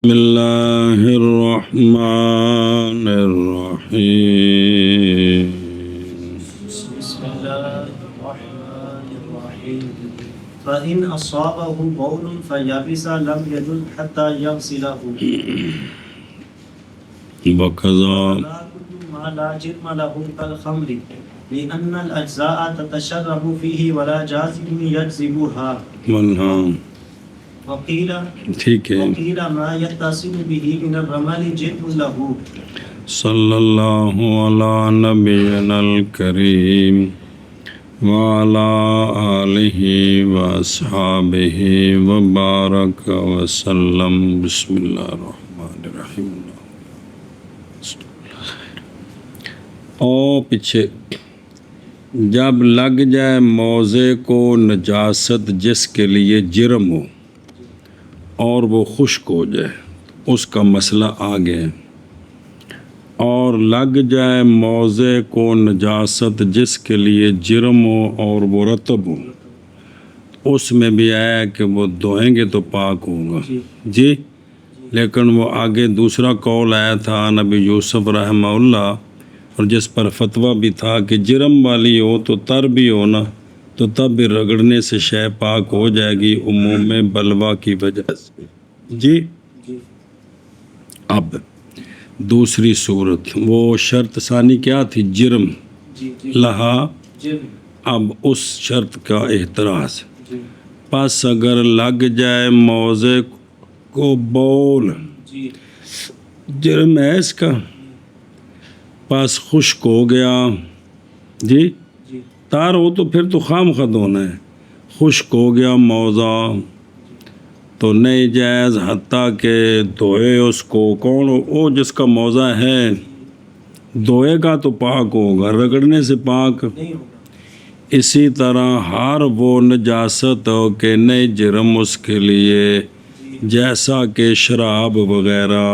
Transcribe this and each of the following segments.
بسم اللہ الرحمن الرحیم بسم اللہ الرحمن الرحیم فَإِنْ أَصَابَهُ بَوْلٌ فَيَبِسَ لَمْ يَجُزْ حَتَّى يَغْسِلَهُ وَقَضَى وَلَا كُلُّ مَا لَا جِرْمَ لَهُ كَالْخَمْرِ لِأَنَّ الْأَجْزَاءَ تَتَشَرَّبُ فِيهِ وَلَا جَازِمٌ يَجْزِبُهَا والہام وقیل ٹھیک ہے۔ ما يتصل به من الرمل جرم له صلی اللہ علی نبینا الکریم وعلی آلہ واصحابہ وبارک وسلم۔ بسم اللہ الرحمن الرحیم۔ اور پیچھے جب لگ جائے موضع کو نجاست جس کے لیے جرم ہو اور وہ خشک ہو جائے، اس کا مسئلہ آگے ہے۔ اور لگ جائے موضع کو نجاست جس کے لیے جرم ہو اور وہ رطب ہو، اس میں بھی آیا کہ وہ دھوئیں گے تو پاک ہوگا جی، لیکن وہ آگے دوسرا قول آیا تھا نبی یوسف رحمہ اللہ، اور جس پر فتویٰ بھی تھا کہ جرم والی ہو تو تر بھی ہونا تو تب بھی رگڑنے سے شے پاک ہو جائے گی عموم بلوا کی وجہ سے جی۔ اب دوسری صورت، وہ شرط ثانی کیا تھی؟ جرم لہا، اب اس شرط کا احتراز، پس اگر لگ جائے موضع کو بول، جرم ہے اس کا، پس خشک ہو گیا جی، تار ہو تو پھر تو خواہ دھونا ہے، خشک ہو گیا موضع تو نہیں جائز حتیٰ کہ دھوئے اس کو، کون وہ جس کا موضع ہے دھوئے گا تو پاک ہوگا، رگڑنے سے پاک۔ اسی طرح ہر وہ نجاست ہو کہ نہیں جرم اس کے لیے، جیسا کہ شراب وغیرہ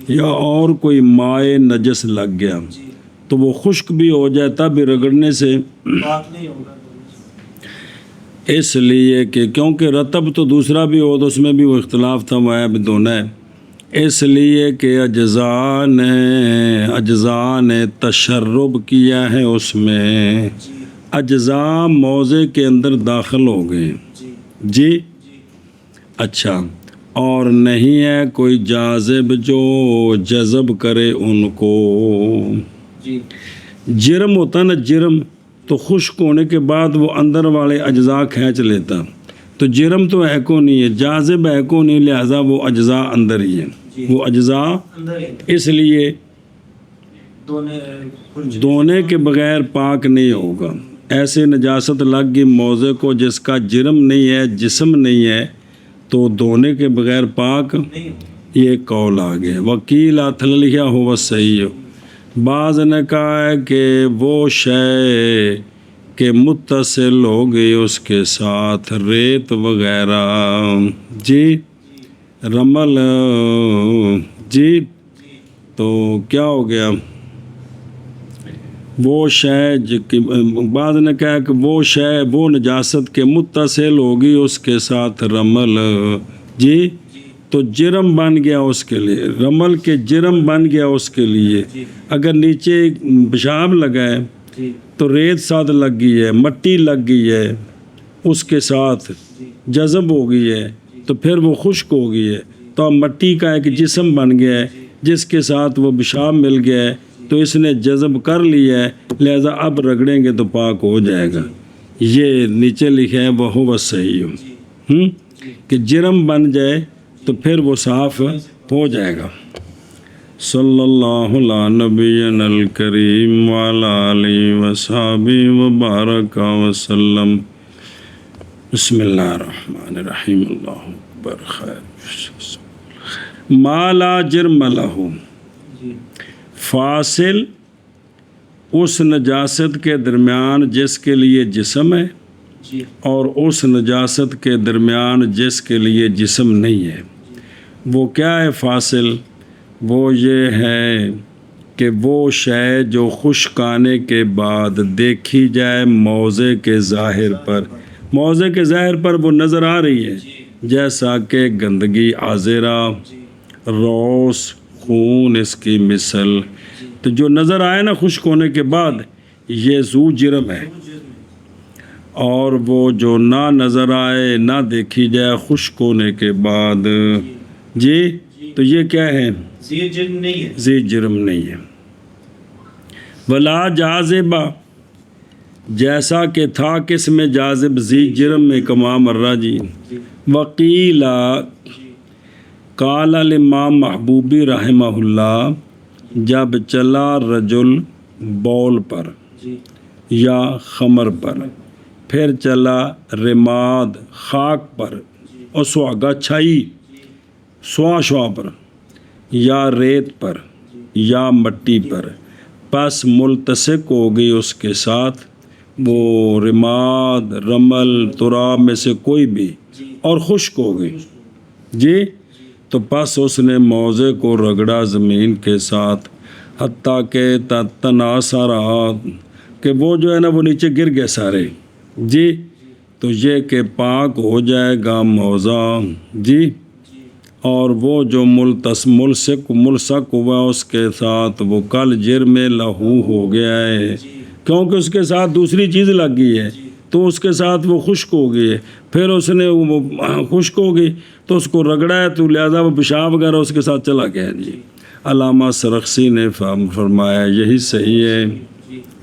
یا اور کوئی مائع نجس لگ گیا تو وہ خشک بھی ہو جائے تب بھی رگڑنے سے پاک نہیں ہوگا، اس لیے کہ کیونکہ رطب تو دوسرا بھی ہو تو اس میں بھی وہ اختلاف تھا، وہ بھی دھونا ہے، اس لیے کہ اجزاء نے تشرب کیا ہے، اس میں اجزاء موضع کے اندر داخل ہو گئے جی۔ اچھا، اور نہیں ہے کوئی جاذب جو جذب کرے ان کو، جرم ہوتا نا، جرم تو خشک ہونے کے بعد وہ اندر والے اجزاء کھینچ لیتا، تو جرم تو ہے کو نہیں ہے، جاذب ہے کو نہیں، لہذا وہ اجزاء اندر ہی ہیں، وہ اجزاء اس لیے دھونے کے بغیر پاک نہیں ہوگا۔ ایسے نجاست لگ گئی موضع کو جس کا جرم نہیں ہے، جسم نہیں ہے، تو دھونے کے بغیر پاک، یہ قول آ گیا۔ وکیل اتھلیا ہوا صحیح ہو، بعض نے کہا ہے کہ وہ شے کہ متصل ہو گئی اس کے ساتھ ریت وغیرہ جی، رمل جی، تو کیا ہو گیا وہ شے، بعض نے کہا کہ وہ شے وہ نجاست کے متصل ہوگی اس کے ساتھ رمل جی، تو جرم بن گیا اس کے لیے، رمل کے جرم بن گیا اس کے لیے۔ اگر نیچے پیشاب لگا ہے تو ریت ساتھ لگ گئی ہے، مٹی لگ گئی ہے، اس کے ساتھ جذب ہو گئی ہے تو پھر وہ خشک ہو گئی ہے، تو اب مٹی کا ایک جسم بن گیا ہے جس کے ساتھ وہ پیشاب مل گیا ہے تو اس نے جذب کر لیا ہے، لہذا اب رگڑیں گے تو پاک ہو جائے گا۔ یہ نیچے لکھا ہے وہ ہوا صحیح ہو کہ جرم بن جائے تو پھر وہ صاف ہو جائے گا۔ صلی اللہ علی نبینا الکریم وعلی آلہ وصحبہ وبارک وسلم۔ بسم اللہ الرحمن الرحیم۔ اللہ اکبر۔ خیر ما لا جرم لہ، فاصل اس نجاست کے درمیان جس کے لیے جسم ہے اور اس نجاست کے درمیان جس کے لیے جسم نہیں ہے، وہ کیا ہے فاصل؟ وہ یہ ہے کہ وہ شے جو خشک آنے کے بعد دیکھی جائے موضع کے ظاہر پر، موضع کے ظاہر پر وہ نظر آ رہی ہے جیسا کہ گندگی عاذرہ جی روس خون اس کی مثل. تو جو نظر آئے نا خشک ہونے کے بعد یہ ذو جرم ہے، اور وہ جو نہ نظر آئے نہ دیکھی جائے خشک ہونے کے بعد جی تو یہ کیا ہے؟ ذی جرم نہیں ہے. ذی جرم نہیں ہے. ولا جاذبہ جیسا کہ تھا کس میں جاذب ذی جرم میں کما مرہ جی. وقیلا قال الامام محبوبی رحمہ اللہ جب چلا رجل بول پر جی یا خمر پر، پھر چلا رماد خاک پر اور سہاگا چھائی سوا پر یا ریت پر یا مٹی پر، پس ملتصق ہو گئی اس کے ساتھ وہ رماد رمل تراب میں سے کوئی بھی اور خشک ہو گئی جی. تو پس اس نے موضع کو رگڑا زمین کے ساتھ حتیٰ کہ تناثرات کہ وہ جو ہے نا وہ نیچے گر گئے سارے جی. تو یہ کہ پاک ہو جائے گا موضع جی، اور وہ جو ملصق ہوا اس کے ساتھ وہ کل جرم لہو ہو گیا ہے، کیونکہ اس کے ساتھ دوسری چیز لگ گئی ہے تو اس کے ساتھ وہ خشک ہو گئی ہے. پھر اس نے وہ خشک ہو گئی تو اس کو رگڑا ہے تو لہذا وہ پیشاب وغیرہ اس کے ساتھ چلا گیا جی. علامہ سرخسی نے فرمایا یہی صحیح ہے.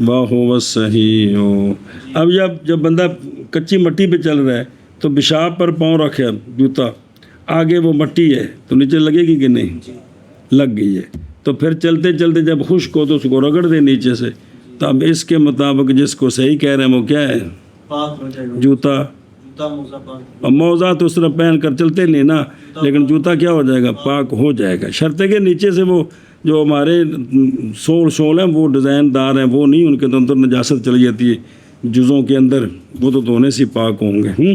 واہ صحیح ہو. اب جب بندہ کچی مٹی پہ چل رہا ہے تو پیشاب پر پاؤں رکھے جوتا، آگے وہ مٹی ہے تو نیچے لگے گی کہ نہیں؟ لگ گئی ہے. تو پھر چلتے چلتے جب خشک ہو تو اس کو رگڑ دے نیچے سے. تو اب اس کے مطابق جس کو صحیح کہہ رہے ہیں وہ کیا ہے؟ پاک ہو جائے گا. جوتا. موزہ پاک. اور موزہ تو اس طرح پہن کر چلتے نہیں نا، لیکن جوتا کیا ہو جائے گا؟ پاک ہو جائے گا. شرط ہے کہ نیچے سے وہ جو ہمارے سول ہیں وہ ڈیزائن دار ہیں، وہ نہیں، ان کے اندر نجاست چلی جاتی ہے جزوں کے اندر، وہ تو دھونے سے پاک ہوں گے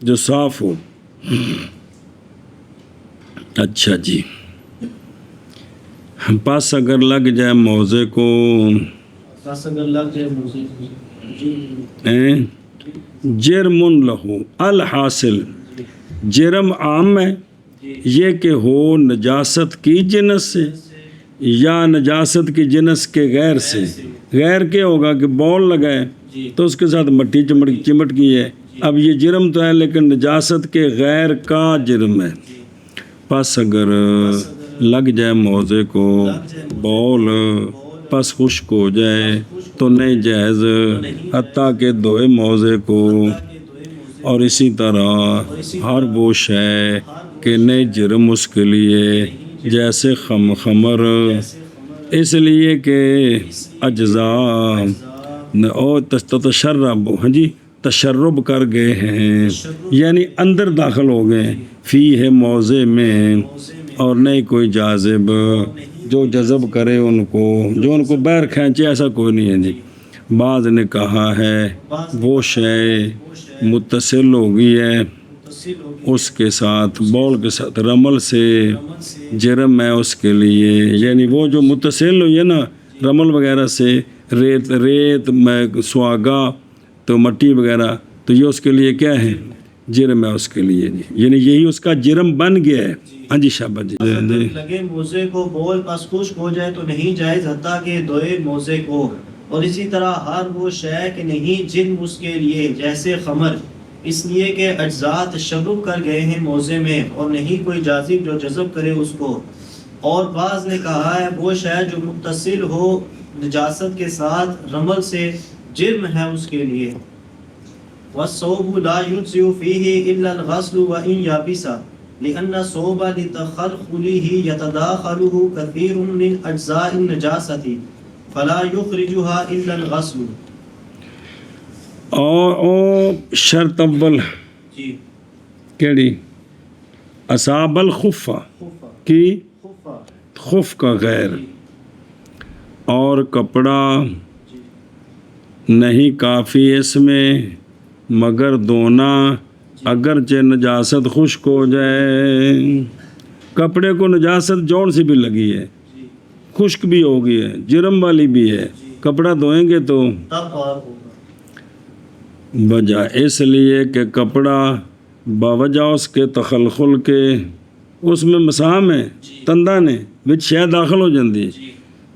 جو صاف ہو. اچھا جی. پس اگر لگ جائے موزے کو پس اگر لگ جائے موزے کو جرم لہو الحاصل جرم عام ہے یہ کہ ہو نجاست کی جنس سے یا نجاست کی جنس کے غیر سے. غیر کیا ہوگا کہ بول لگائے تو اس کے ساتھ مٹی چمٹ گئی ہے. اب یہ جرم تو ہے لیکن نجاست کے غیر کا جرم ہے. پس اگر لگ جائے موزے کو بول پس خشک ہو جائے تو نہیں جائز حتیٰ کہ دھوئے موزے کو. اور اسی طرح ہر وہ شے کہ نہیں جرم اس کے لیے جیسے خمر، اس لیے کہ اجزاء اور تشرب جی تشرب کر گئے ہیں، یعنی اندر داخل ہو گئے فی ہے موضع میں، اور نہیں کوئی جاذب جو جذب کرے ان کو، جو ان کو باہر کھینچے، ایسا کوئی نہیں ہے جی. بعض نے کہا ہے وہ شے متصل ہو گئی ہے اس کے ساتھ بول کے ساتھ رمل سے جرم ہے اس کے لیے، یعنی وہ جو متصل ہوئی ہے نا رمل وغیرہ سے، ریت سواگا تو مٹی وغیرہ، تو یہ اس کے لیے کیا ہے؟ جرم ہے اس کے لیے جی، یعنی یہی اس کا جرم بن گیا ہے. ہاں جی شاباش جی. لگے موزے کو بول پس خشک ہو جائے تو نہیں جائز حتیٰ کہ دھوئے موزے کو. اور اسی طرح ہر وہ شے کہ نہیں جرم اس کے لیے جیسے خمر، اس لیے کہ اجزاء تشرب کر گئے ہیں موزے میں اور نہیں کوئی جاذب جو جذب کرے اس کو. اور بعض نے کہا ہے وہ شے جو متصل ہو نجاست کے ساتھ رمل سے جرم ہے اس کے لیے. والصوب لا يجزئ فيه الا الغسل وان يابس لان الصوب لتخلخله يتداخله كثير من اجزاء النجاسه فلا يخرجها الا الغسل. اور شرط اول جی کیڑی اصاب الخفہ کی خف کا غیر، اور کپڑا نہیں کافی اس میں مگر دھونا اگرچہ نجاست خشک ہو جائے. کپڑے کو نجاست جوڑ سے بھی لگی ہے، خشک بھی ہو گئی ہے، جرم والی بھی ہے، کپڑا دھوئیں گے تو تب اور ہوگا. وجہ اس لیے کہ کپڑا باوجہ اس کے تخلخل کے اس میں مسام ہے تندہ نے وچ شے داخل ہو جاندی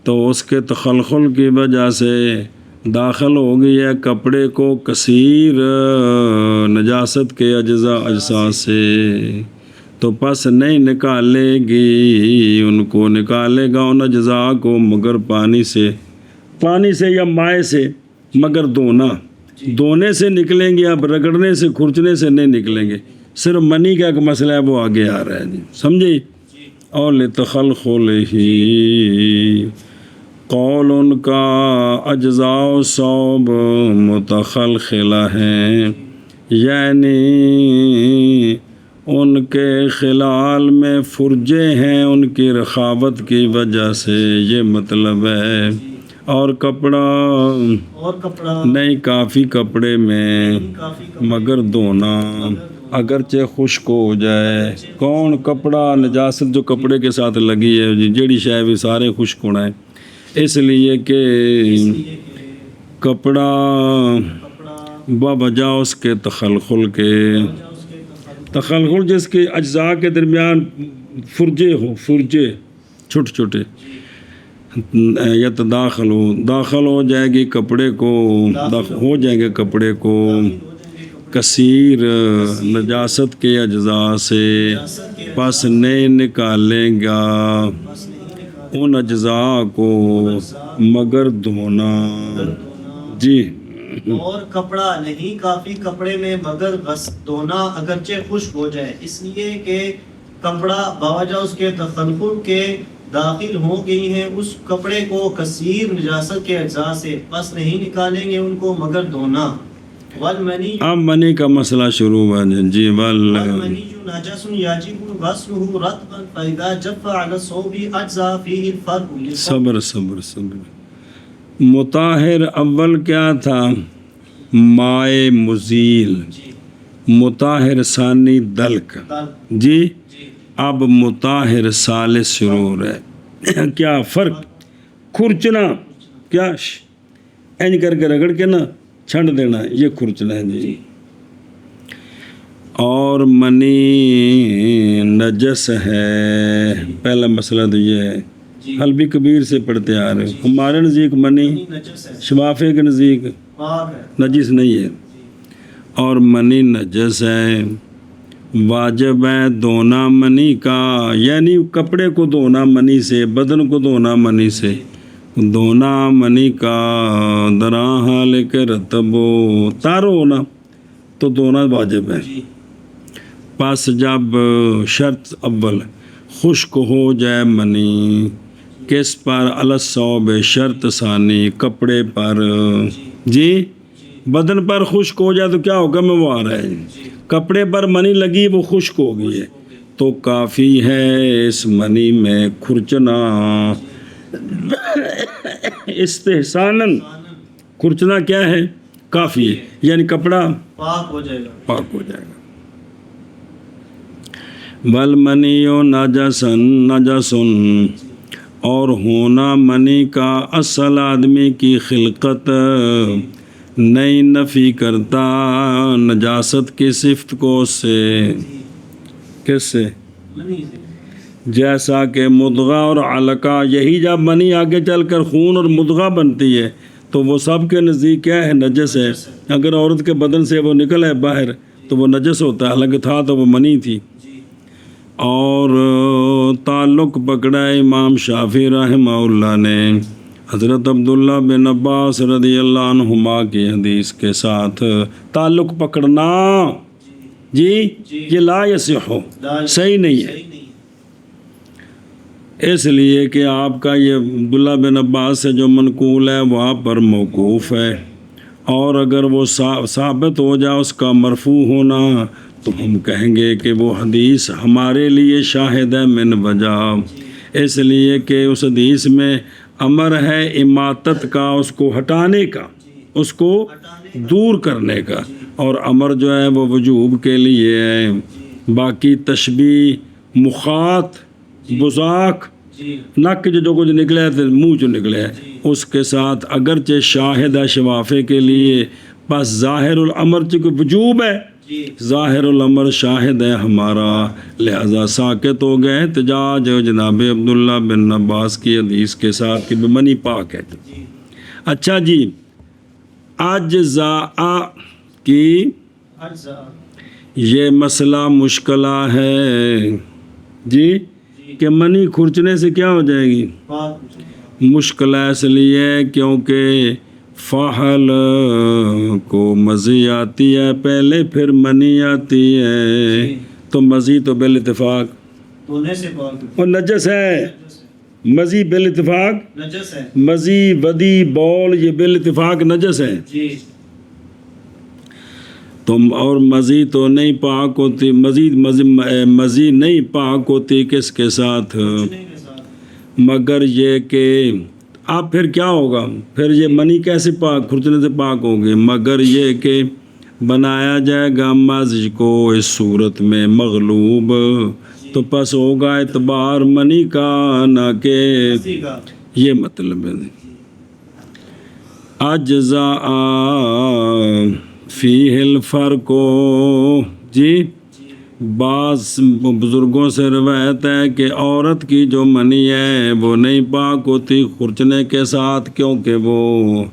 تو اس کے تخلخل کی وجہ سے داخل ہو گئی ہے کپڑے کو کثیر نجاست کے اجزاء سے تو پس نہیں نکالے گی ان کو، نکالے گا ان اجزاء کو مگر پانی سے یا مائع سے، مگر دھونے سے نکلیں گے، اب رگڑنے سے کھرچنے سے نہیں نکلیں گے، صرف منی کا ایک مسئلہ ہے وہ آگے آ رہا ہے جی سمجھے۔ اور لتخلخلہ قول ان کا اجزاء صوب متخلخلہ ہیں، یعنی ان کے خلال میں فرجے ہیں ان کی رخاوت کی وجہ سے، یہ مطلب ہے۔ اور کپڑا نہیں کافی کپڑے میں مگر دھونا اگرچہ خشک ہو جائے۔ کون کپڑا نجاست جو کپڑے کے ساتھ لگی ہے جی جیڑی شے بھی سارے خشک ہونا ہے، اس لیے کہ کپڑا بوجہ اس کے تخلخل کے، تخلخل جس کے اجزاء کے درمیان فرجے چھوٹے چھوٹے داخل ہو جائے گی کپڑے کو، ہو جائیں گے کپڑے کو کثیر نجاست کے اجزاء سے، پس نہیں نکالیں گا ان اجزاء کو مگر دھونا جی۔ اور کپڑا نہیں کافی کپڑے میں مگر دھونا اگرچہ خشک ہو جائے، اس لیے کہ کپڑا باوجہ اس کے تخلخل کے داخل ہو گئی ہیں اس کپڑے کو کثیر نجاست کے اجزاء سے، پس نہیں نکالیں گے ان کو مگر دھونا۔ والمنی اب منی کا مسئلہ شروع ہوا جی۔ والمنی نجس یجب غسلہ رطبا فاذا جف علی الصوب اجزا فیہ الفرق۔ صبر مطہر اول کیا تھا؟ مائع مزیل، مطہر ثانی دلک جی، اب مطہر ثالث شروع ہو رہا ہے۔ کیا فرق؟ کھرچنا، کیا اینج کر کے رگڑ کے نا چھنڈ دینا، یہ کھرچنا ہے جی۔ اور منی نجس ہے، پہلا مسئلہ تو یہ ہے، حلبی کبیر سے پڑھتے آ رہے ہیں۔ ہمارے نزدیک منی شفافے کے نزدیک نجس نہیں ہے، اور منی نجس ہے، واجب ہے دھونا منی کا، یعنی کپڑے کو دھونا منی سے، بدن کو دھونا منی سے، دھونا منی کا درا حال کے رتب تارو ہونا تو دھونا واجب ہے۔ پس جب شرط اول خشک ہو جائے منی، کس پر؟ الصوب شرط ثانی کپڑے پر جی، بدن پر خشک ہو جائے تو کیا حکم ہے وہ آ رہا ہے، کپڑے پر منی لگی وہ خشک ہو گئی ہے تو کافی ہے اس منی میں کھرچنا، استحساناً کھرچنا کیا ہے؟ کافی ہے، یعنی کپڑا پاک ہو جائے گا۔ والمنی نجسن، اور ہونا منی کا اصل آدمی کی خلقت نہیں نفی کرتا نجاست کی صفت کو اس سے، کس سے؟ جیسا کہ مدغہ اور علقہ، یہی جب منی آگے چل کر خون اور مدغہ بنتی ہے تو وہ سب کے نزدیک کیا ہے؟ نجس ہے۔ اگر عورت کے بدن سے وہ نکل ہے باہر تو وہ نجس ہوتا ہے، حالانکہ تھا تو وہ منی تھی۔ اور تعلق پکڑا امام شافعی رحمہ اللہ نے حضرت عبداللہ بن عباس رضی اللہ عنہما کی حدیث کے ساتھ، تعلق پکڑنا جی یہ لا یصح، صحیح نہیں ہے، اس لیے کہ آپ کا یہ عبداللہ بن عباس سے جو منقول ہے وہاں پر موقوف ہے، اور اگر وہ ثابت ہو جائے اس کا مرفوع ہونا تو ہم کہیں گے کہ وہ حدیث ہمارے لیے شاہد ہے من وجہ، اس لیے کہ اس حدیث میں امر ہے اماتت کا، اس کو ہٹانے کا، اس کو دور کرنے کا، اور امر جو ہے وہ وجوب کے لیے ہے۔ باقی تشبیہ، مخاط، بزاق، نک جو کچھ نکلے ہے منہ جو نکلے ہے اس کے ساتھ اگرچہ شاہد ہے شفافے کے لیے، بس ظاہر الامر چونکہ وجوب ہے جی ظاہر الامر شاہد ہے ہمارا، لہذا ساکت ہو گئے۔ احتجاج جناب عبداللہ بن عباس کی حدیث کے ساتھ کہ منی پاک ہے۔ جی اچھا جی، اجزاء کی اجزاء یہ مسئلہ مشکلہ ہے جی کہ منی کھرچنے سے کیا ہو جائے گی؟ پاک مشکل ہے اس لیے کیونکہ فحل کو مزی آتی ہے پہلے، پھر منی آتی ہے، تو مزی تو بالاتفاق دھونے سے پاک وہ نجس ہے، مزی بالاتفاق نجس ہے۔ مزی ودی بول یہ بالاتفاق نجس ہے۔ جی تم اور مزی تو نہیں پاک ہوتی، مزی نہیں پاک ہوتی کس کے ساتھ؟ کھرچنے کے ساتھ مگر یہ کہ اب پھر کیا ہوگا، پھر یہ منی کیسے پاک کھرچنے سے پاک ہوگی؟ مگر یہ کہ بنایا جائے گا مزی کو اس صورت میں مغلوب، تو پس ہوگا اعتبار منی کا نہ کہ اسی کا یہ مطلب ہے۔ اجزاء فیہ الفرق جی، بعض بزرگوں سے روایت ہے کہ عورت کی جو منی ہے وہ نہیں پاک ہوتی کھرچنے کے ساتھ، کیونکہ وہ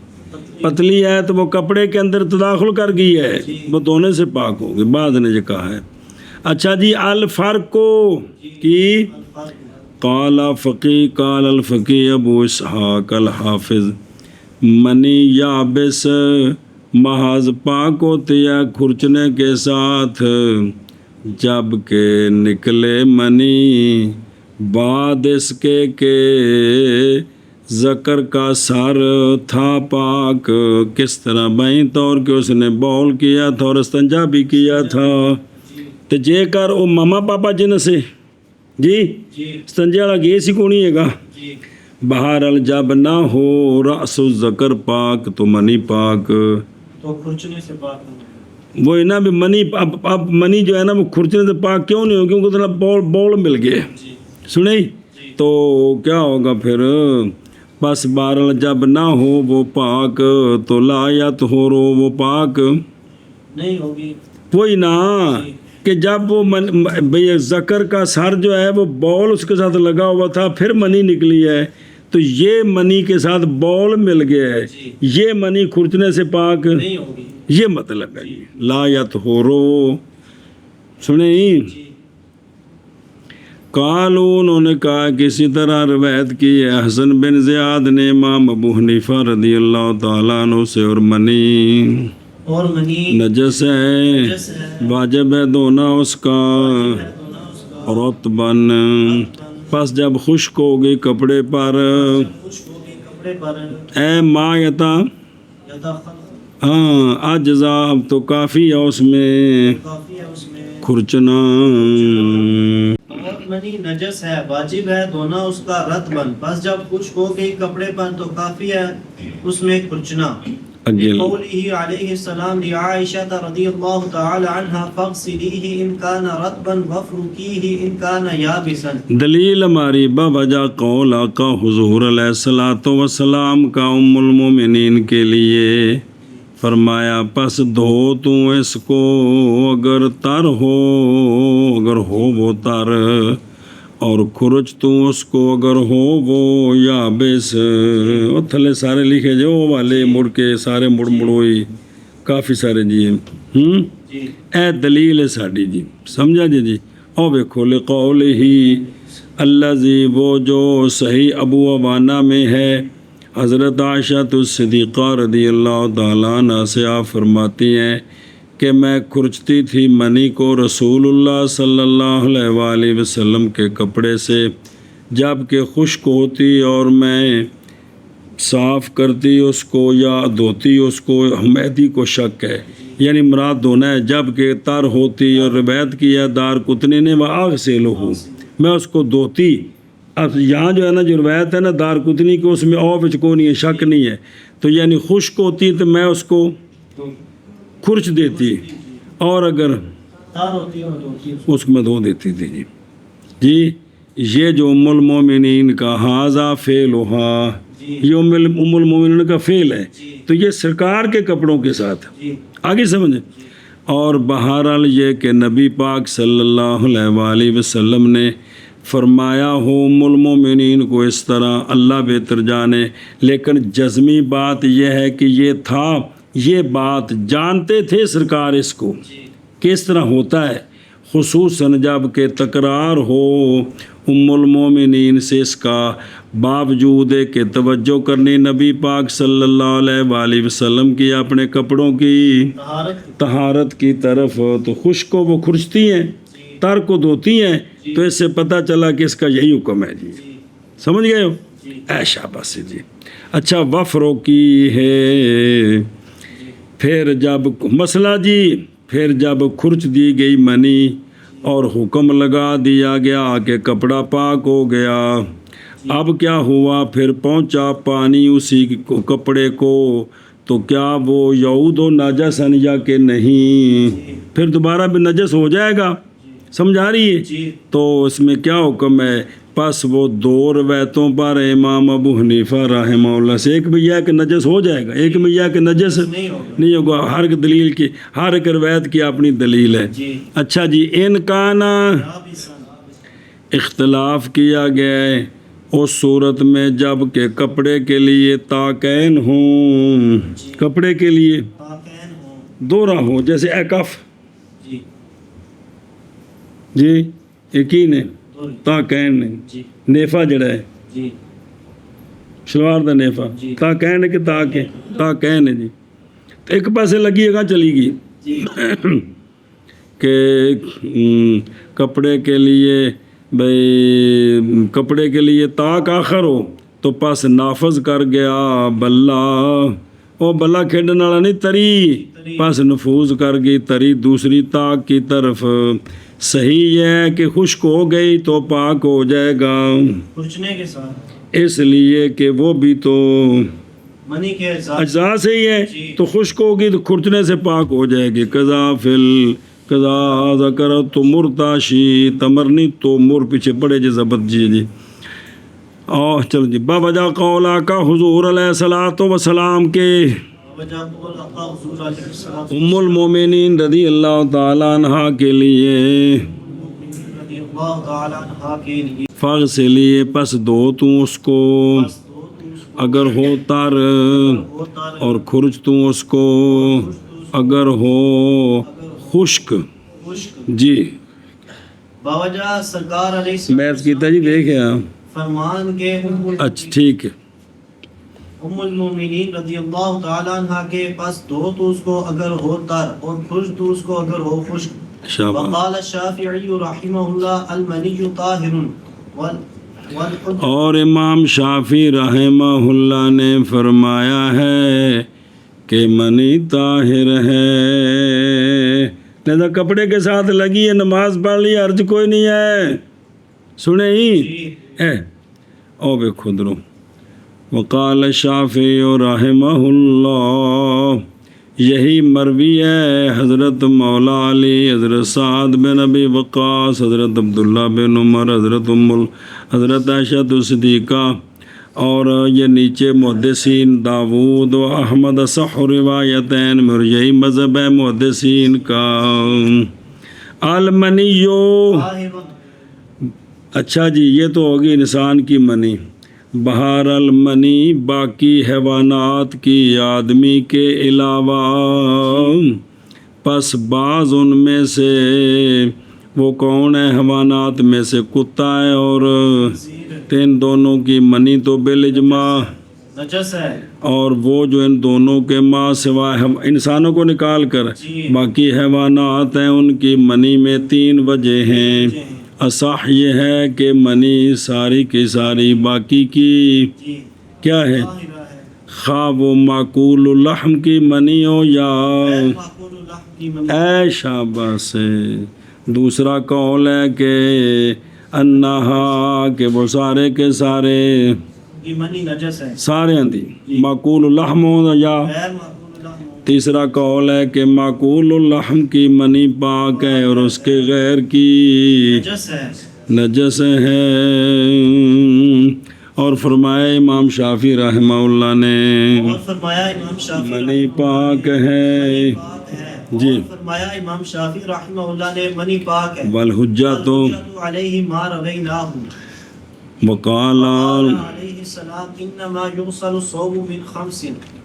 پتلی ہے تو وہ کپڑے کے اندر تداخل کر گئی ہے، وہ دھونے سے پاک ہوگی، بعض نے یہ کہا ہے۔ اچھا جی، الفرق کی قال الفقی ابو اسحاق الحافظ، منی یابس محض پاک ہوتی ہے کھرچنے کے ساتھ، جب کہ نکلے منی بعد اس کے کہ ذکر کا سر تھا پاک۔ کس طرح؟ بائیں طور کہ اس نے بول کیا تھا اور استنجا بھی کیا تھا، تو جے کر او ماما پاپا جن سے جی استنجا والا گے سی کونی ہے گا، بہرحال جب نہ ہو رأس الذکر پاک تو منی پاک، تو کھرچنے سے پاک ہو۔ وہ نا بھی منی اب منی جو ہے نا وہ کھرچنے سے پاک کیوں نہیں ہوگی؟ کیونکہ اتنا بول مل گئے، سنیں تو کیا ہوگا پھر؟ بس بہرحال جب نہ ہو وہ پاک تو لا یطہر وہ پاک نہیں ہوگی۔ وہی نا کہ جب وہ بھئی ذکر کا سر جو ہے وہ بول اس کے ساتھ لگا ہوا تھا، پھر منی نکلی ہے، تو یہ منی کے ساتھ بول مل گیا ہے، یہ منی کھرچنے سے پاک نہیں ہوگی۔ یہ مطلب ہے لا یطہر۔ سنیں قالو انہوں نے کہا کسی طرح روایت کی ہے حسن بن زیاد نے امام ابو حنیفہ رضی اللہ تعالیٰ عنہ سے، اور منی اور منی نجس ہے، نجس ہے، واجب ہے دھونا اس کا دھونا اس کا، رطباً، پس جب خشک ہوگی کپڑے پر، خشک ہوگی کپڑے پر، اے ما یتا یتخلق ہاں اجزاء تو کافی ہے اس میں کافی ہے اس میں، کھرچنا۔ اور منی نجس ہے، واجب ہے دھونا اس کا رطباً، پس جب خشک ہو گئی کپڑے پر تو کافی ہے اس میں کھرچنا۔ اگل قوله علیہ السلام لعائشہ رضی اللہ تعالی عنہ فاغسلیہ ان کان رطبا وفرکیہ ان کان یابسا۔ دلیل ہماری بوجہ قول آقا حضور علیہ الصلوۃ والسلام کا ام المومنین کے لیے فرمایا پس دھو تو اس کو اگر تر ہو، اگر ہو وہ تر، اور کھرچ تو اس کو اگر ہو وہ یابس۔ اور تھلے سارے لکھے جو والے مڑ کے سارے مڑ مڑوئی کافی سارے جی جی اے دلیل ہے ساڑی جی، سمجھا جی او ویکھو لقول ہی الذی وہ جو صحیح ابو عوانہ میں ہے، حضرت عائشہ الصدیقہ رضی اللہ تعالیٰ عنہ سے آپ فرماتی ہیں کہ میں کھرچتی تھی منی کو رسول اللہ صلی اللہ علیہ وآلہ وسلم کے کپڑے سے، جب کہ خشک ہوتی اور میں صاف کرتی اس کو یا دھوتی اس کو، حمیدی کو شک ہے یعنی مراد دھونا ہے، جب کہ تر ہوتی، اور روایت کیا دار قطنی نے وہ آگ سے لہو، میں اس کو دھوتی۔ اب یہاں جو ہے نا جو روایت ہے نا دار قطنی کی، اس میں او وچ کو نہیں ہے، شک نہیں ہے، تو یعنی خشک ہوتی تو میں اس کو کھرچ دیتی، اور اگر تار ہوتی ہے ہوتی ہے اس کو میں دھو دیتی تھی جی یہ جو ام المومنین کا حاضہ فعلھا، یہ ام المومنین کا فعل ہے، تو یہ سرکار کے کپڑوں کے ساتھ جی آگے سمجھیں۔ اور بہرحال یہ کہ نبی پاک صلی اللہ علیہ وآلہ وسلم نے فرمایا ہو المومنین کو اس طرح، اللہ بہتر جانے، لیکن جزمی بات یہ ہے کہ یہ تھا، یہ بات جانتے تھے سرکار اس کو کہ اس طرح ہوتا ہے، خصوصاً جب کہ تکرار ہو ام المومنین سے اس کا، باوجود کہ توجہ کرنی نبی پاک صلی اللہ علیہ وآلہ وسلم کی اپنے کپڑوں کی طہارت کی طرف، تو خشک کو وہ کھرچتی ہیں، تر کو دھوتی ہیں، تو اس سے پتہ چلا کہ اس کا یہی حکم ہے جی، سمجھ گئے ہو؟ اے شاباش جی۔ اچھا، وفرو کی ہے، پھر جب مسئلہ جی، پھر جب کھرچ دی گئی منی اور حکم لگا دیا گیا کہ کپڑا پاک ہو گیا، اب کیا ہوا؟ پھر پہنچا پانی اسی کو کپڑے کو، تو کیا وہ یعود و نجسن یا کہ نہیں، پھر دوبارہ بھی نجس ہو جائے گا، سمجھ آ رہی ہے؟ تو اس میں کیا حکم ہے؟ پس وہ دو روایتوں پر امام ابو حنیفہ رحمہ اللہ سے، ایک میں یہ کہ نجس ہو جائے گا، ایک میں یہ کہ نجس نہیں ہوگا، ہر ایک دلیل کی، ہر ایک روایت کی اپنی دلیل ہے۔ اچھا جی، ان کا نا اختلاف کیا گیا ہے اس صورت میں جب کہ کپڑے کے لیے تاکین ہوں، کپڑے کے لیے دورہ ہو، جیسے اکف جی، یقین ہے تاکین ہے، نیفا جڑا ہے شلوار دا نیفا، تاکین ہے کہ تاکین ہے جی، تو ایک پاسے لگی گا چلی گئی کہ کپڑے کے لیے، بھئی کپڑے کے لیے تاک آخر ہو تو پاس نافذ کر گیا بلا، او بلا کھیڈن والا نہیں، تری پاس نفوذ کر گئی تری دوسری تاک کی طرف۔ صحیح یہ ہے کہ خشک ہو گئی تو پاک ہو جائے گا، کھرچنے کے ساتھ، اس لیے کہ وہ بھی تو منی کے اجزاء سے ہی ہے، تو خشک ہوگی تو کھرچنے سے پاک ہو جائے گی۔ قضا فل قضا ذکر تو مرتاشی تمرنی تو مر پیچھے پڑے جی ضبط جی اور چلو جی، باوجہ قولا کا حضور علیہ الصلوۃ والسلام کے ام المومنین رضی اللہ تعالیٰ عنہ کے لیے، فاغسلی پس دھو تو اس کو اگر ہو تر، اور کھرچ تو اس کو اگر ہو خشک جی۔ باوجہ سرکار علیہ میتھ کیتا جی، دیکھے آپ فرمان کے اچھا ٹھیک ہے، ام المومنین رضی اللہ تعالیٰ عنہ کے پاس دو تو اس کو اگر ہو تر، اور خرج تو اس کو اگر ہو خشک۔ شاباش۔ وقال الشافعی رحمہ اللہ المنی طاہر اور امام شافعی رحمہ اللہ نے فرمایا ہے کہ منی طاہر ہے، لہذا کپڑے کے ساتھ لگی ہے، نماز پڑھ لی، عرض کوئی نہیں ہے، سنے ہی ہے او بے خود رو۔ وقال شافعی رحمہ اللہ، یہی مروی ہے حضرت مولا علی، حضرت سعد بن ابی وقاص، حضرت عبداللہ بن عمر، حضرت عائشہ صدیقہ، اور یہ نیچے محدثین داود و احمد صح روایتین میں، یہی مذہب ہے محدثین کا۔ المنیو، اچھا جی، یہ تو ہوگی انسان کی منی، بہر المنی باقی حیوانات کی آدمی کے علاوہ، پس بعض ان میں سے وہ کون ہے؟ حیوانات میں سے کتا ہے اور ان دونوں کی منی تو بالاجماع نجس ہے، اور وہ جو ان دونوں کے ماں سوائے ہم انسانوں کو نکال کر باقی حیوانات ہیں، ان کی منی میں 3 وجہ ہیں۔ اصح یہ ہے کہ منی ساری کی ساری باقی کی کیا ہے، خواہ وہ معقول اللحم کی منی ہو یا اے شاباش سے۔ دوسرا قول ہے کہ انہا، کہ وہ سارے کے سارے منی نجس ہے، سارے اندھی معقول اللحم ہو یا، غیر معقول اللحم ہو۔ تیسرا قول ہے کہ معقول اللحم کی منی پاک ہے اور اس کے غیر کی نجس ہے، نجس ہے۔ اور فرمایا امام شافعی رحمہ اللہ نے، اور فرمایا امام شافعی منی پاک ہے پاک ہے جی اور فرمایا امام شافعی رحمہ اللہ نے منی پاک ہے والحجۃ الحجۃ علیہ ما رویناہ وقال قال علیہ السلام انما یغسل الصوب من خمس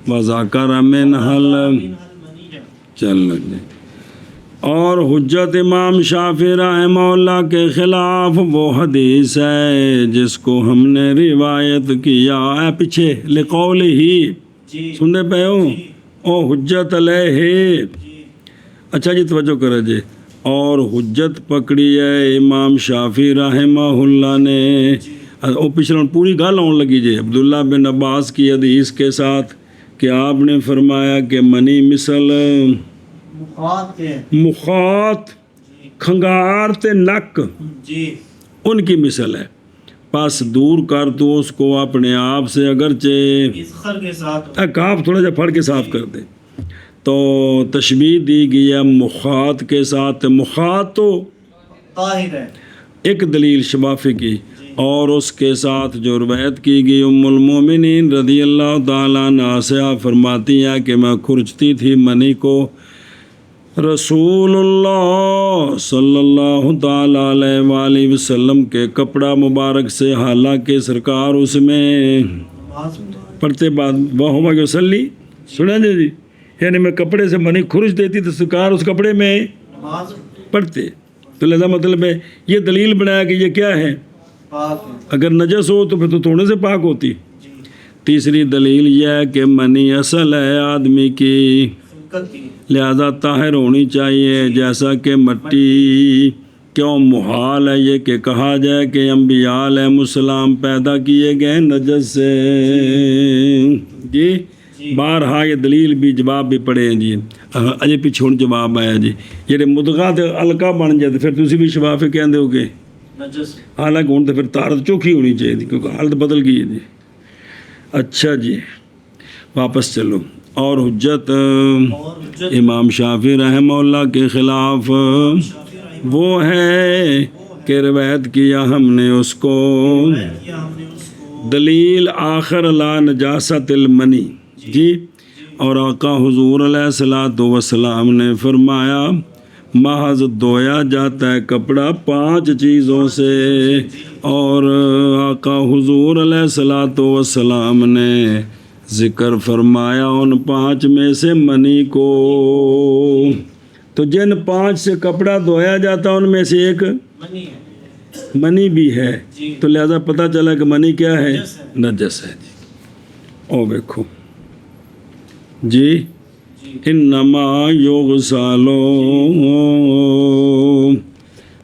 وذکر منها منها المنیہ. چل جی اور حجت امام شافعی رحمہ اللہ کے خلاف وہ حدیث ہے جس کو ہم نے روایت کیا ہے پیچھے لقول ہی جی سننے پہ ہو او حجت علیہ. جی اچھا جی توجہ کرے جی اور حجت پکڑی ہے امام شافعی رحمہ اللہ نے او پچھلا پوری گل آن لگی جی عبداللہ بن عباس کی حدیث کے ساتھ کہ آپ نے فرمایا کہ منی مثل مخاط کے مخاط جی کھنگار تے نک جی ان کی مثل ہے پس دور کر تو اس کو اپنے آپ سے اگرچہ اذخر کے ساتھ کاف تھوڑا جا پھڑ کے صاف کر دے تو تشبیہ دی گئی ہے مخاط کے ساتھ. مخاط تو طاہر ہے ایک دلیل شفافی کی اور اس کے ساتھ جو روایت کی گئی ام المومنین رضی اللہ تعالیٰ عنہا سے آپ فرماتی ہیں کہ میں کھرچتی تھی منی کو رسول اللہ صلی اللہ تعالیٰ علیہ وآلہ وسلم کے کپڑا مبارک سے حالانکہ سرکار اس میں نماز پڑھتے بعد وہ ہوا کہ وسلی سنا جی یعنی میں کپڑے سے منی کھرچ دیتی تو سرکار اس کپڑے میں نماز پڑھتے تو لہذا مطلب ہے یہ دلیل بنایا کہ یہ کیا ہے پاک ہے. اگر نجس ہو تو پھر تو توڑنے سے پاک ہوتی. جی تیسری دلیل یہ ہے کہ منی اصل ہے آدمی کی خلقت کی لہذا طاہر ہونی چاہیے جیسا کہ مٹی. کیوں محال ہے یہ کہ کہا جائے کہ انبیاء علیہ السلام پیدا کیے گئے نجس سے. جی بارہا یہ دلیل بھی جواب بھی پڑے ہیں جی اجے پیچھے ہوں جواب آیا جی جہے مدغہ تے الکا بن جائے پھر تسی بھی شفافی کہندے ہو گے نجس حالانکہ ہوں تو پھر طہارت چوکھی ہونی چاہیے تھی کیونکہ حالت بدل گئی ہے جی. اچھا جی واپس چلو اور حجت اور حجت امام شافعی رحمہ اللہ کے خلاف شافعی رحمہ وہ ہے کہ روایت کیا ہم نے اس کو اللہ کیا ہم نے اس کو دلیل آخر لا نجاست المنی. جی اور آقا حضور علیہ الصلوۃ والسلام نے فرمایا محض دھویا جاتا ہے کپڑا 5 چیزوں سے اور آقا حضور علیہ الصلوۃ والسلام نے ذکر فرمایا ان 5 میں سے منی کو. تو جن 5 سے کپڑا دھویا جاتا ان میں سے ایک منی ہے. منی بھی ہے جی تو لہذا پتہ چلا کہ منی کیا ہے نجس ہے. نجس ہے جی. او دیکھو جی جی انما یغسل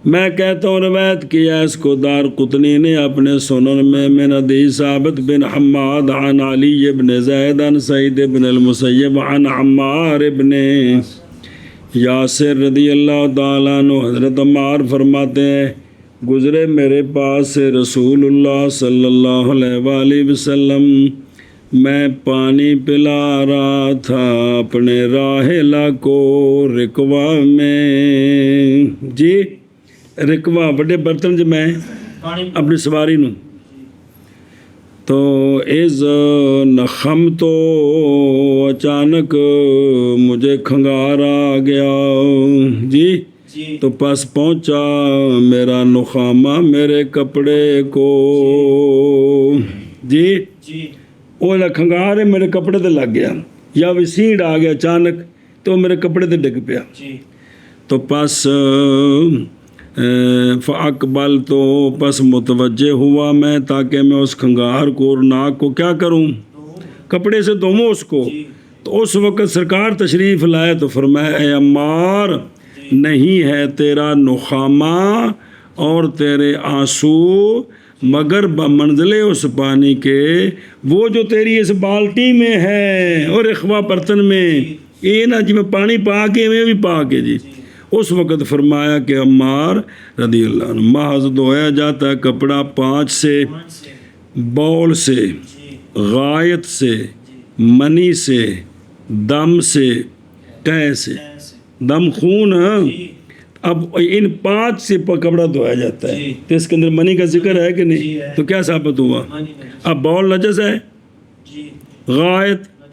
میں کہتا ہوں روایت کیا اس کو دار قطنی نے اپنے سنن میں من حدیث ثابت بن حماد عن علی بن زید عن سعید بن المسیب عن عمار بن یاسر رضی اللہ تعالیٰ عنہ حضرت عمار فرماتے ہیں گزرے میرے پاس سے رسول اللہ صلی اللہ علیہ وآلہ وسلم میں پانی پلا رہا تھا اپنے راحلہ کو رکوہ میں. جی رکوہ بڑے برتن جو میں پانی اپنی سواری نو تو از نخم تو اچانک مجھے کھنگار آ گیا. جی جی تو پس پہنچا میرا نخامہ میرے کپڑے کو. جی جی وہ کھنگار ہے میرے کپڑے تے لگ گیا یا وسیڑ آ گیا اچانک تو میرے کپڑے تے ڈگ پیا. جی تو پس فاقبل تو پس متوجہ ہوا میں تاکہ میں اس کھنگار کو اور ناک کو کیا کروں کپڑے سے دھوؤں اس کو. تو اس وقت سرکار تشریف لائے تو فرمایا اے عمار نہیں ہے تیرا نخامہ اور تیرے آنسو مگر بمنزلے اس پانی کے وہ جو تیری اس بالٹی میں ہے اور اخوا برتن میں یہ نا جی میں پانی پا کے میں بھی پا کے جی. اس وقت فرمایا کہ عمار رضی اللہ عنہ محض دھویا جاتا ہے کپڑا 5 سے بول سے غائط سے منی سے دم سے قے سے دم خون اب ان 5 سے کپڑا دھویا جاتا ہے تو اس کے اندر منی کا ذکر ہے کہ نہیں تو کیا ثابت ہوا اب بول نجس ہے غائط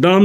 ਦਮ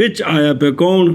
ਵਿੱਚ ਆਇਆ ਪਿਆ ਕੌਣ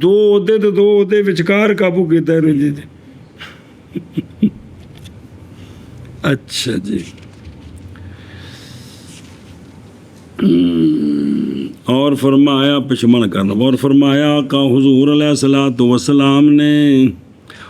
ਦੋ ਉਹਦੇ ਤੇ ਦੋ ਉਹਦੇ ਵਿਚਕਾਰ ਕਾਬੂ ਕੀਤਾ ਇਹਨੂੰ ਜੀ ਅੱਛਾ ਜੀ اور فرمایا پشمن کرنا اور فرمایا آقا حضور علیہ الصلوۃ والسلام نے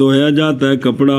دھویا جاتا ہے کپڑا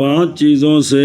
5 چیزوں سے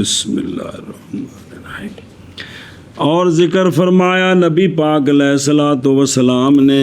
بسم اللہ الرحمن الرحیم اور ذکر فرمایا نبی پاک علیہ الصلوۃ والسلام نے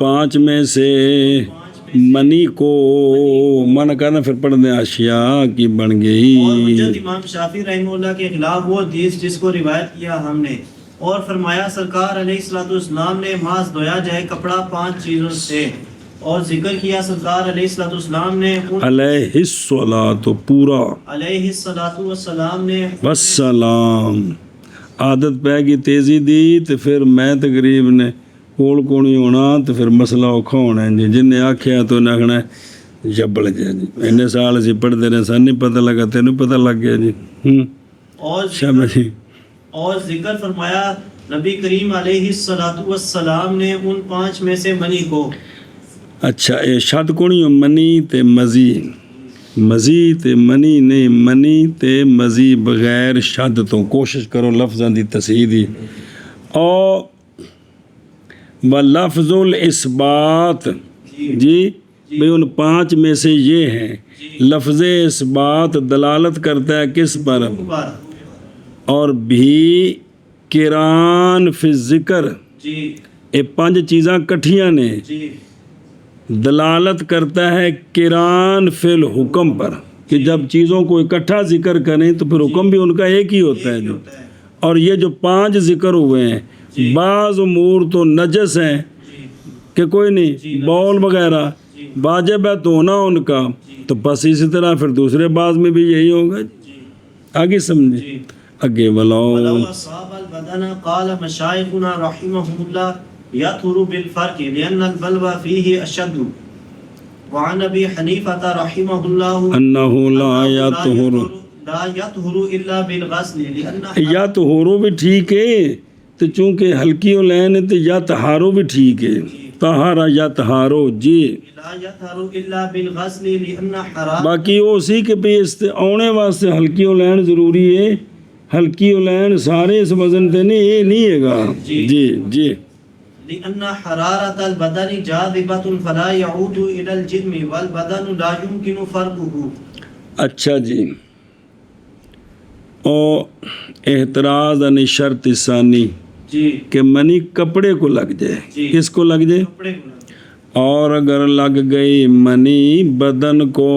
5 میں سے منی کو من کرنا پھر پڑھنے اشیاء کی بن اور گئی حجت امام شافی رحمہ اللہ کے خلاف وہ حدیث جس کو روایت کیا ہم نے اور فرمایا سرکار علیہ السلام نے ماس دھویا جائے کپڑا 5 چیزوں سے اور ذکر کیا سرکار علیہ السلام نے علیہ الصلاۃ پورا علیہ السلام نے والسلام عادت پہ گئی تیزی دی تو پھر میں تقریب نے کول کو نہیں ہونا تو پھر مسئلہ اوکھا ہونا ہے جی جن نے آکھیا تو انہیں آخنا جبڑ گیا جی انہیں سال اسی پڑھتے رہے سن نہیں پتہ لگا تینوں پتہ لگ گیا جی اور شاباش جی اور ذکر فرمایا نبی کریم علیہ السلام نے ان 5 میں سے منی کو اچھا اے شد کو نہیں ہو منی تے مزی مزی تے منی نہیں منی تے مزی بغیر شد تو کوشش کرو لفظاں دی تصحیح دی اور لفظ الاسبات جی بھئی ان 5 میں سے یہ ہیں لفظ اسبات دلالت کرتا ہے کس پر اور بھی قران فی ذکر جی یہ 5 چیزاں کٹھیاں نے جی دلالت کرتا ہے قران فی الحکم پر کہ جب چیزوں کو اکٹھا ذکر کریں تو پھر حکم بھی ان کا ایک ہی ہوتا ہے جو اور یہ جو 5 ذکر ہوئے ہیں بعض امور تو نجس ہیں کہ کوئی نہیں بول وغیرہ واجب ہے دھونا ان کا تو بس اسی طرح پھر دوسرے بعض میں بھی یہی ہوگا آگے سمجھے آگے بلاؤ ولو اصاب البدن قال مشایخنا رحمهم الله يطهر بالفرق لان البلوى فيه اشد وعن ابي حنيفه رحمه الله انه لا يطهر الا بالغسل لان یا طہورو بھی ٹھیک ہے تو چونکہ ہلکی لین ہے تو یا طہارو بھی ٹھیک ہے طہارا یا طہارو جی لا يطهر الا بالغسل لان حرام باقی وہ اسی کے پہ آنے واسطے ہلکی لین ضروری ہے ہلکی لین سارے اس وزن تے نہیں یہ نہیں ہے گا جی جی لأن حرارة البدن جاذبة فلا يعود إلى الجسم والبدن لا يمكن فرقه اچھا جی اور احتراز عن شرط ثانی جی کہ منی کپڑے کو لگ جائے کس کو لگ جائے کپڑے کو اور اگر لگ گئی منی بدن کو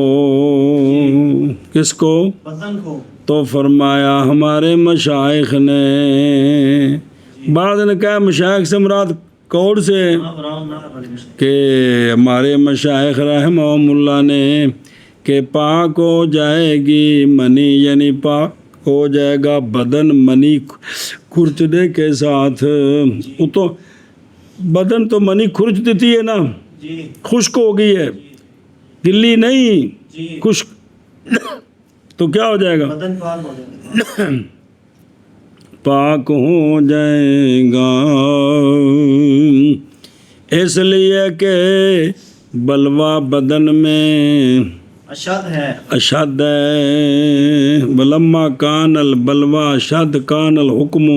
کس کو بدن کو تو فرمایا ہمارے مشائخ نے بعض نے کہا مشائخ سے مراد کوڑ سے کہ ہمارے مشائخ رحمہم اللہ نے کہ پاک ہو جائے گی منی یعنی پاک ہو جائے گا بدن منی کھرچنے کے ساتھ وہ تو بدن تو منی کھرچ دیتی ہے نا جی خشک ہو گئی ہے گلی نہیں جی خشک تو کیا ہو جائے گا بدن پاک ہو جائے گا پاک ہو جائے گا اس لیے کہ بلوا بدن میں اشد ہے اشد ہے ولما کان البلوا اشد کان الحکم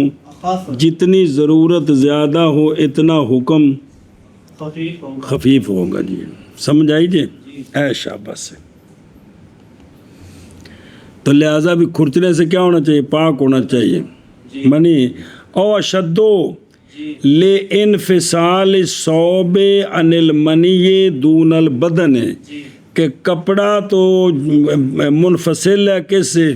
خف جتنی ضرورت زیادہ ہو اتنا حکم خفیف ہوگا خفیف ہوگا جی سمجھ آئی جی اے شاباش سے تو لہٰذا بھی کھرچنے سے کیا ہونا چاہیے پاک ہونا چاہیے منی او اشدو لے انفصال صوب عن المنی دون البدن کہ کپڑا تو منفصل ہے کس سے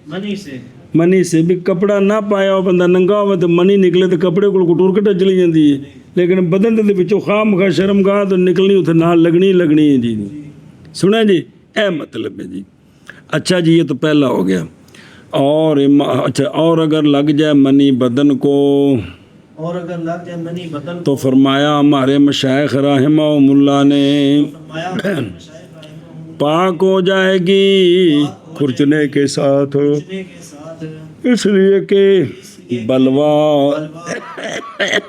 منی سے منی سے بھی کپڑا نہ پایا ہو بندہ ننگا ہوا تو منی نکلے تو کپڑے کو ٹور کٹا چلی جاتی ہے لیکن بدن دے وچوں خام خواہ شرم گاہ تو نکلنی اتنے نال لگنی ہے جی سنا جی اے مطلب ہے جی اچھا جی یہ تو پہلا ہو گیا اور اچھا اور اگر لگ جائے منی بدن کو اور اگر لگ جائے منی بدن تو فرمایا ہمارے مشائخ رحمہم اللہ نے فرمایا ہمارے مشائخ رحمہم پاک ہو جائے گی کھرچنے کے ساتھ، اللہ کے ساتھ، اس لیے کہ بلوا بلوا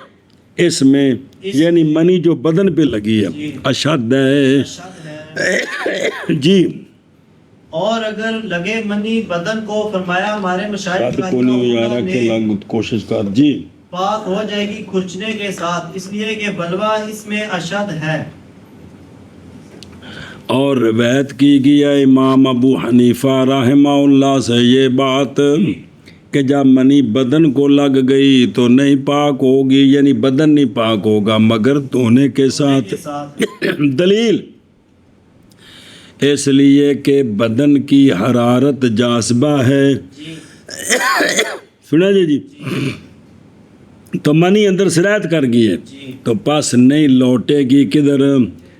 اس میں یعنی منی جو بدن پہ لگی ہے اشد ہے شد ہے۔ جی اور اگر لگے منی بدن کو، فرمایا ہمارے مشائخ بات کو نہیں رحمہم آ رہا اللہ کہ نے لگ کوشش کر جی پاک ہو جائے گی کھرچنے کے ساتھ، اس لیے کہ بلوا اس میں اشد ہے۔ اور روایت کی گئی ہے امام ابو حنیفہ رحمہ اللہ سے یہ بات کہ جب منی بدن کو لگ گئی تو نہیں پاک ہوگی، یعنی بدن نہیں پاک ہوگا مگر دھونے کے ساتھ۔ کے ساتھ دلیل اس لیے کہ بدن کی حرارت جاذبہ ہے، جی سنا جی تو منی اندر سرایت کر گئی ہے جی تو پس نہیں لوٹے گی کدھر،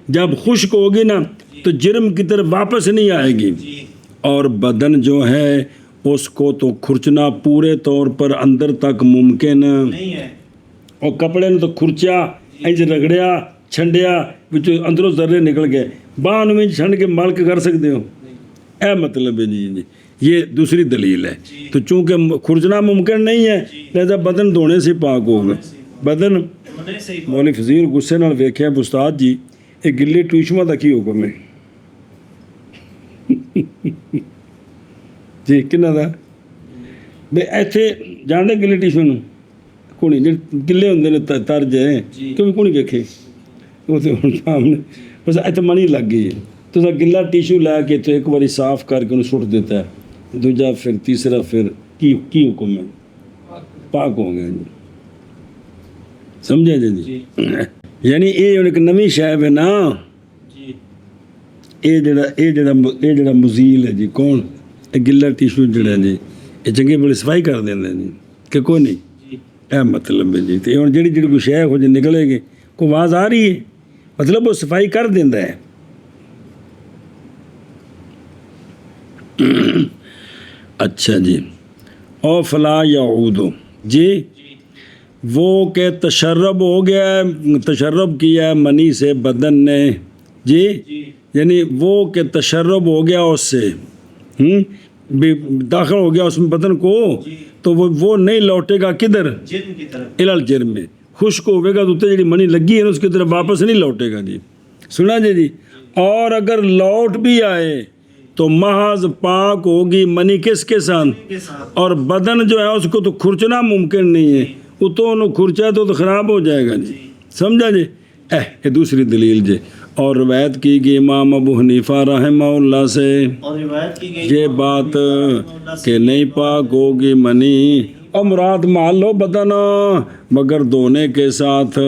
جب خشک ہوگی نا تو جرم کی طرف واپس نہیں آئے گی، جی اور بدن جو ہے اس کو تو کھرچنا پورے طور پر اندر تک ممکن نہیں ہے۔ اور کپڑے نے تو کھرچیا انج رگڑیا چھنڈیا وچ اندروں ذرے نکل گئے، باہر میں چھنڈ کے ملک کر سکتے ہو، اے مطلب ہے جی یہ دوسری دلیل ہے۔ تو چونکہ کھرچنا ممکن نہیں ہے لہذا بدن دھونے سے پاک ہوگا۔ بدن ہونے سے ہی مولوی فضیل غصے نال ویکھیا استاد جی یہ گلے ٹیشواں دا کی حکم ہے جی کنہ دا بے ایتھے جانتے گلے ٹیشو نو کونی جڑے گلے ہوندے نے ترج ہے کیوں کونی ویکھے وہ تے ہن سامنے بس ایتھے منی لگ گئی ہے تو گلا ٹیشو لا کے تو ایک باری صاف کر کے انہوں سٹ دیتا ہے، دوجا پھر تیسرا پھر کی حکم ہے پاک ہو گیا جی، سمجھے جی یعنی یہ ایک نویں شے ہے نا، جی یہ جڑا مزیل ہے جی کون گلا ٹیشو جڑا جی یہ چنگی بڑی صفائی کر دینا جی کہ کوئی نہیں، جی اے مطلب ہے جی تے ہن جڑی کوئی شے ہو جی نکلے گی کوئی آواز آ رہی ہے مطلب وہ صفائی کر دینا ہے۔ اچھا جی او فلا یعودو جی وہ کہ تشرب ہو گیا ہے، تشرب کیا ہے منی سے بدن نے جی جی یعنی وہ کہ تشرب ہو گیا اس سے داخل ہو گیا اس میں بدن کو تو وہ نہیں لوٹے گا کدھر جرم کی طرف، الجرم میں، خشک ہوئے گا تو اتنے جڑی منی لگی ہے نا اس کی طرف واپس نہیں لوٹے گا جی، سنا جی اور اگر لوٹ بھی آئے تو محض پاک ہوگی منی کس کے ساتھ، کے ساتھ اور بدن جو ہے اس کو تو کھرچنا ممکن نہیں ہے، وہ تو انہوں کھرچا تو خراب ہو جائے گا جی، سمجھا جی یہ دوسری دلیل جی۔ اور روایت کی گئی امام ابو حنیفہ رحمہ اللہ سے اور روایت کی گئی یہ بات کہ نہیں پاک ہوگی منی اور مراد مان لو بدن مگر دھونے کے ساتھ،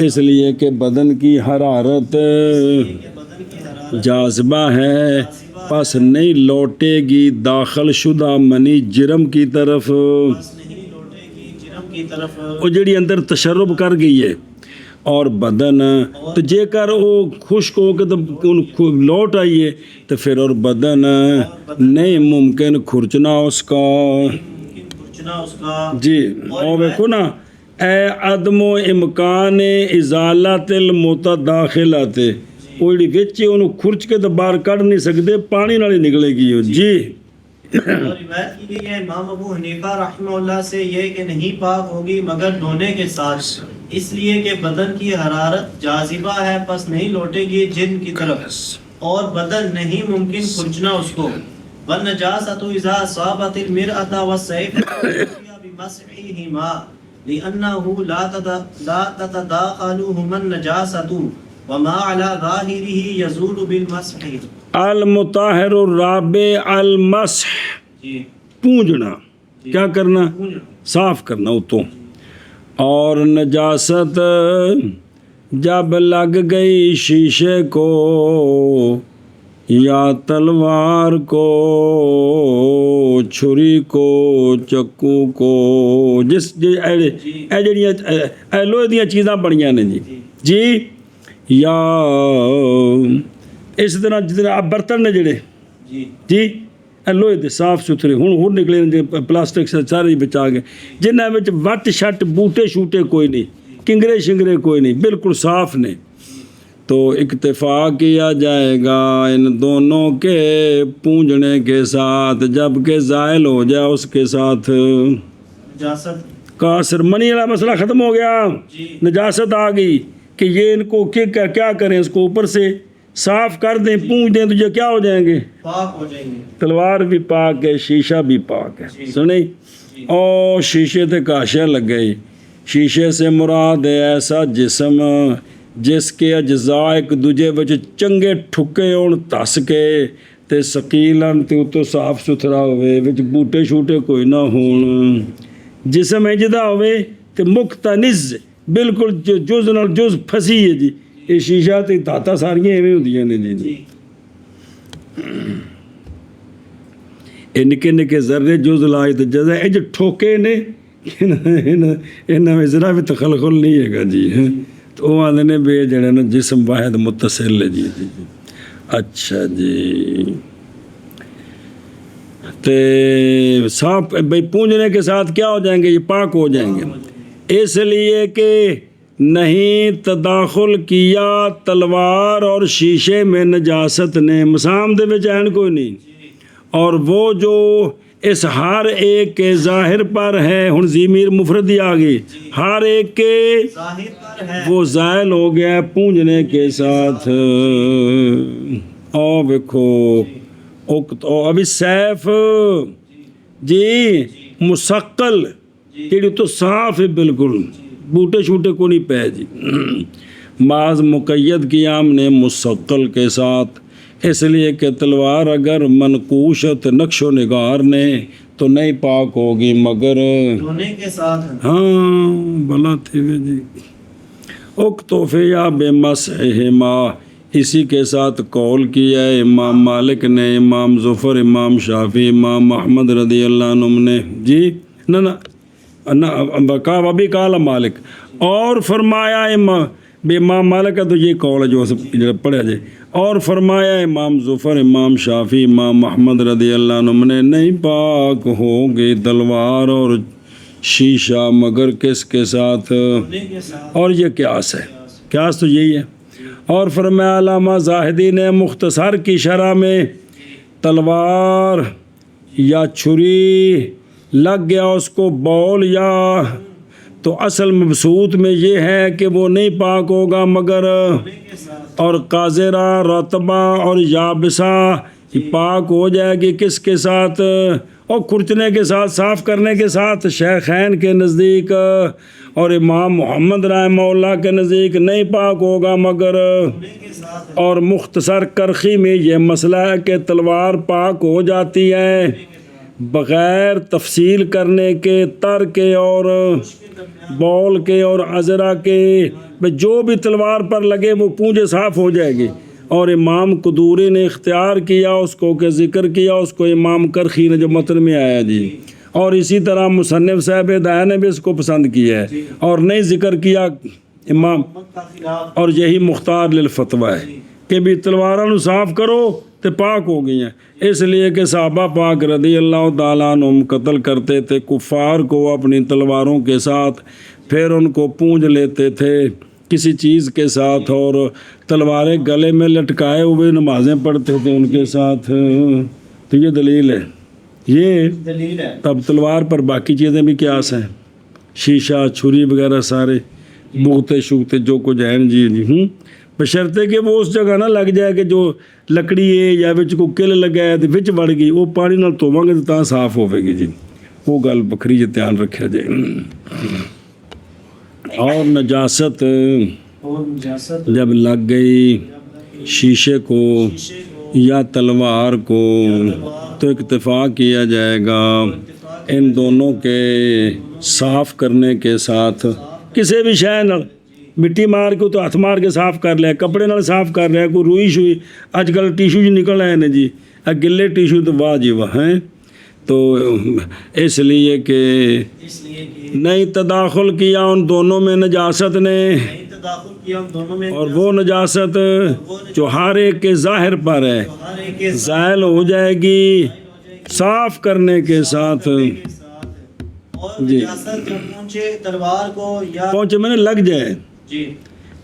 اس لیے کہ بدن کی حرارت کہ بدن کی حرارت جاذبہ ہے پس نہیں لوٹے گی داخل شدہ منی جرم کی طرف، پاس نہیں لوٹے گی جرم کی طرف، وہ جڑی اندر تشرب کر گئی ہے، اور بدن تو جے کر وہ خشک ہو کے تو لوٹ آئیے تو پھر اور بدن نہیں ممکن کھرچنا اس کا ممکن کھرچنا اس کا، جی اور دیکھو نا اے عدم و امکان ازالت المتداخلات وہ جڑی وچ انہوں کھرچ کے تو باہر کڈ نہیں سکتے پانی نال ہی نکلے گی جی۔ اور روایت کی گئی ہے امام ابو حنیفہ رحمہ اللہ سے یہ کہ نہیں پاک ہوگی مگر دھونے کے ساتھ، اس لیے کہ بدن کی حرارت جاذبہ ہے پس نہیں لوٹے گی جن کی طرف، اور بدن نہیں ممکن کھرچنا اس کو، والنجاسۃ اذا اصابت المرأة والسیف بمسحہما لأنه لا تتداخلهما النجاسۃ وما على ظاہرہ یزول بالمسح۔ المطہر الرابع المسح جی پونجنا کیا کرنا صاف کرنا اتوں، اور نجاست جب لگ گئی شیشے کو یا تلوار کو چھری کو چکو کو جس اے لوہے دیاں چیزاں بڑیاں نے جی یا اس طرح جتنے آپ برتن نے جڑے جی جی ਇਹ ਲੋਹੇ ਦੇ ਸਾਫ਼ ਸੁਥਰੇ ਹੁਣ ਨਿਕਲੇ ਨੇ ਜੇ ਪਲਾਸਟਿਕ ਸਾਰੇ ਬਚਾ ਗਏ, ਜਿਨ੍ਹਾਂ ਵਿੱਚ ਵੱਟ ਛੱਟ ਬੂਟੇ ਛੂਟੇ ਕੋਈ ਨਹੀਂ, کنگرے شنگرے کوئی نہیں، بالکل صاف نے. تو اکتفا کیا جائے گا ان دونوں کے پونجنے کے ساتھ جب کہ زائل ہو جائے اس کے ساتھ نجاست. کاسر منی والا مسئلہ ختم ہو گیا، نجاست آ گئی کہ یہ ان کو کیا کریں، اس کو اوپر سے صاف کر دیں، پونج دیں تو یہ کیا ہو جائیں گے، پاک ہو جائیں گے. تلوار بھی پاک ہے، شیشہ بھی پاک ہے. سنیں اور شیشے تے کاشیا لگ گئی. شیشے سے مراد ہے ایسا جسم جس کے اجزاء ایک دوجے وچ چنگے ٹھکے ہون تس کے تے سکیلن تے اتوں صاف ستھرا ہوئے، وچ بوٹے شوٹے کوئی نہ ہون، جسم اجدا ہوئے تے مختنز بالکل جز نال جز پھسی ہے جی. یہ شیشہ تے دھاتا ساریاں ایویں ہوندیاں نے جی. یہ نکے نکے ذرے جز لائے تے جزا اج ٹھوکے نے انہاں میں ذرا بھی تخلخل نہیں ہے گا جی. تو وہ آدھے نے بے جڑے نا جسم واحد متصل ہے جی. اچھا جی. تے صاف بھائی پونجنے کے ساتھ کیا ہو جائیں گے، یہ پاک ہو جائیں گے، اس لیے کہ نہیں تداخل کیا تلوار اور شیشے میں نجاست نے، مسام دے وچ این کوئی نہیں. اور وہ جو اس ہر ایک کے ظاہر پر ہے، ہن ضمیر مفردی آ گئی، ہر ایک کے ظاہر پر ہے وہ زائل ہو گیا پونجنے کے ساتھ. او دیکھو ابھی سیف جی مسقل جیڑی تو صاف ہے بالکل، بوٹے شوٹے کو نہیں پہ جی. بعض مقید کیا ہم نے مسقل کے ساتھ، اس لیے کہ تلوار اگر منقوشت نقش و نگار نے تو نہیں پاک ہوگی مگر دھونے کے ساتھ. ہاں بلا تھے جی. اکتوفے یا بے مسحما، اسی کے ساتھ قول کیا ہے امام مالک نے، امام ظفر، امام شافعی، امام احمد رضی اللہ عنہ نے جی. نہ ابھی کالا مالک اور فرمایا امام مالک کا تو یہ قول ہے جو پڑھا جائے، اور فرمایا امام ظفر، امام شافعی، امام احمد رضی اللہ عنہ نے نہیں پاک ہوگی تلوار اور شیشہ مگر کس کے ساتھ، دھونے کے ساتھ. اور یہ قیاس ہے، قیاس تو یہی ہے. اور فرمایا علامہ زاہدی نے مختصر کی شرح میں تلوار یا چھری لگ گیا اس کو بول یا تو اصل مبسوط میں یہ ہے کہ وہ نہیں پاک ہوگا مگر، دھونے کے ساتھ. اور قاذرہ رطبہ اور یابسہ پاک ہو جائے گی کس کے ساتھ، اور کھرچنے کے ساتھ، صاف کرنے کے ساتھ. شیخین کے نزدیک اور امام محمد رحمہ اللہ کے نزدیک نہیں پاک ہوگا مگر، دھونے کے ساتھ. اور مختصر کرخی میں یہ مسئلہ ہے کہ تلوار پاک ہو جاتی ہے بغیر تفصیل کرنے کے، تر کے اور بول کے اور عذرا کے، جو بھی تلوار پر لگے وہ پونجے صاف ہو جائے گی. اور امام قدوری نے اختیار کیا اس کو کہ ذکر کیا اس کو امام کرخی نے جو متن میں آیا جی. اور اسی طرح مصنف صاحب ہدایہ نے بھی اس کو پسند کیا ہے اور نہیں ذکر کیا امام، محمد کا خلاف. اور یہی مختار للفتوی ہے کہ بھی تلواراں نو صاف کرو تے پاک ہو گئی ہیں. اس لیے کہ صحابہ پاک رضی اللہ تعالیٰ عنہم قتل کرتے تھے کفار کو اپنی تلواروں کے ساتھ، پھر ان کو پونج لیتے تھے کسی چیز کے ساتھ، اور تلواریں گلے میں لٹکائے ہوئے نمازیں پڑھتے تھے ان کے ساتھ. تو یہ دلیل ہے، یہ دلیل ہے. تب تلوار پر باقی چیزیں بھی قیاس ہیں، شیشہ چھری وغیرہ سارے بوتے شوتے جو کچھ ہیں جی. بشرطے کہ وہ اس جگہ نہ لگ جائے کہ جو لکڑی ہے یا وچ کو کل لگا ہے تو وچ وڑ گئی، وہ پانی نال دھوواں گے تو صاف ہوے گی جی. وہ گل بکھری جی دھیان رکھا جائے. اور نجاست اور نجاست جب لگ گئی شیشے کو یا تلوار کو تو اکتفا کیا جائے گا ان دونوں کے صاف کرنے کے ساتھ. کسی بھی شے نال مٹی مار کے تو ہاتھ مار کے صاف کر لیا، کپڑے نال صاف کر لیا، کوئی روئی شوئی اج کل ٹیشو جی نکل آئے نے جی، گلے ٹیشو تو واہ جی واہ ہیں. تو اس لیے کہ نہیں تداخل کیا ان دونوں میں نجاست نے، نہیں تداخل کیا ان دونوں میں، اور وہ نجاست جو ہر ایک کے ظاہر پر ہے ہر ایک کے زائل ہو جائے گی صاف کرنے کے ساتھ کے ساتھ اور جی۔ نجاست جب پہنچے تلوار کو یا پہنچے میں نے لگ جائے، جی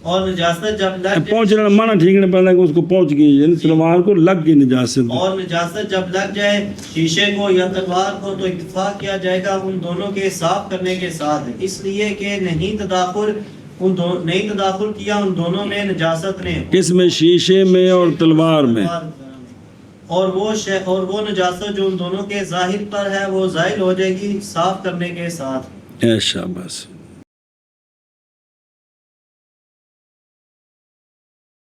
اور نجاست جب لگ پہنچنا مانا ٹھیک نہیں پڑتا کہ اس کو پہنچ گئی، یعنی تلوار کو لگ گئی نجاست۔ اور نجاست جب لگ جائے شیشے کو یا تلوار کو تو اتفاق کیا جائے گا ان دونوں کے صاف کرنے کے ساتھ، اس لیے کہ نہیں تداخل کیا ان دونوں میں نجاست نے، کس میں؟ شیشے میں اور تلوار میں۔ اور وہ نجاست جو ان دونوں کے ظاہر پر ہے وہ زائل ہو جائے گی صاف کرنے کے ساتھ۔ اے شاباش۔